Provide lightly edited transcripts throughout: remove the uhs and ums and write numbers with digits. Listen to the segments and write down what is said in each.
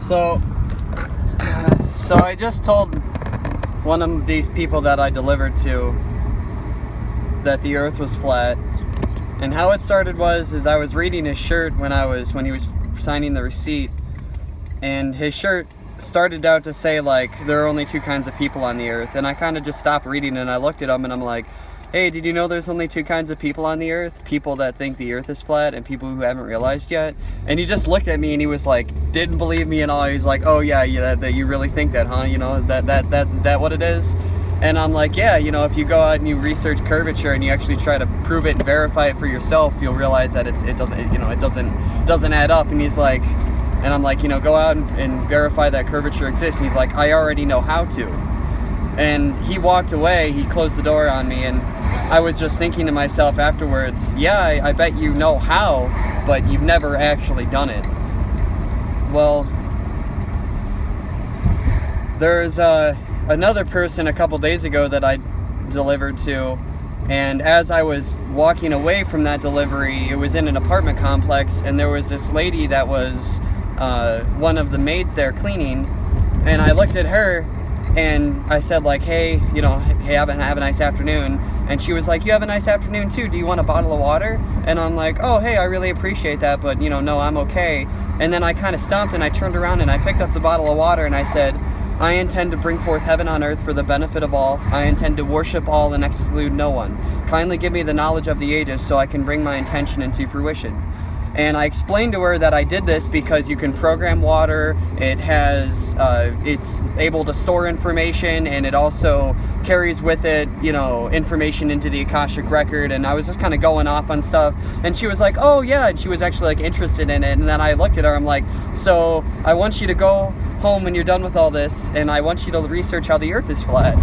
So I just told one of these people that I delivered to that the earth was flat. And how it started was I was reading his shirt when he was signing the receipt, and his shirt started out to say like there are only two kinds of people on the earth, and I kind of just stopped reading and I looked at him and I'm like, hey, did you know there's only two kinds of people on the earth? People that think the earth is flat and people who haven't realized yet. And he just looked at me and he was like, didn't believe me and all. He's like, oh yeah, that you really think that, huh? You know, is that what it is? And I'm like, yeah, you know, if you go out and you research curvature and you actually try to prove it and verify it for yourself, you'll realize that it doesn't add up. And he's like, and I'm like, you know, go out and verify that curvature exists. And he's like, I already know how to. And he walked away, he closed the door on me, and I was just thinking to myself afterwards, yeah, I bet you know how, but you've never actually done it. Well, there's another person a couple days ago that I delivered to, and as I was walking away from that delivery, it was in an apartment complex, and there was this lady that was one of the maids there cleaning, and I looked at her and I said like, hey, you know, hey, have a nice afternoon. And she was like, you have a nice afternoon too, do you want a bottle of water? And I'm like, oh, hey, I really appreciate that, but you know, no, I'm okay. And then I kind of stomped and I turned around and I picked up the bottle of water and I said, I intend to bring forth heaven on earth for the benefit of all. I intend to worship all and exclude no one. Kindly give me the knowledge of the ages so I can bring my intention into fruition. And I explained to her that I did this because you can program water, it's able to store information, and it also carries with it, you know, information into the Akashic record. And I was just kind of going off on stuff, and she was like, oh yeah, and she was actually like interested in it. And then I looked at her, I'm like, so I want you to go home when you're done with all this, and I want you to research how the earth is flat.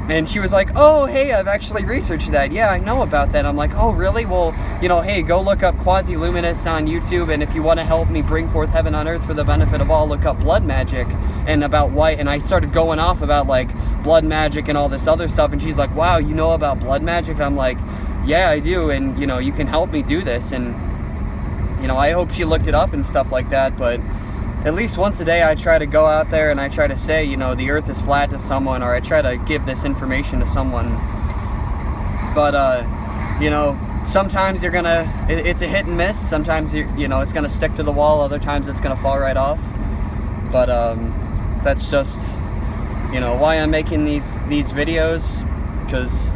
And she was like, oh, hey, I've actually researched that. Yeah, I know about that. I'm like, oh, really? Well, you know, hey, go look up Quasi-Luminous on YouTube, and if you want to help me bring forth heaven on earth for the benefit of all, look up blood magic and about white. And I started going off about, like, blood magic and all this other stuff, and she's like, wow, you know about blood magic? And I'm like, yeah, I do, and, you know, you can help me do this. And, you know, I hope she looked it up and stuff like that, but at least once a day I try to go out there and I try to say, you know, the earth is flat to someone, or I try to give this information to someone. But, you know, sometimes it's a hit and miss. Sometimes, you know, it's going to stick to the wall. Other times it's going to fall right off. But that's just, you know, why I'm making these videos, because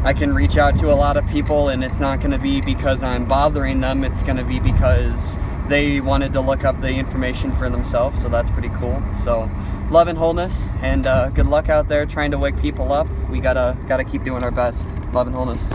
I can reach out to a lot of people, and it's not going to be because I'm bothering them. It's going to be because they wanted to look up the information for themselves, so that's pretty cool. So love and wholeness, and good luck out there trying to wake people up. We gotta keep doing our best. Love and wholeness.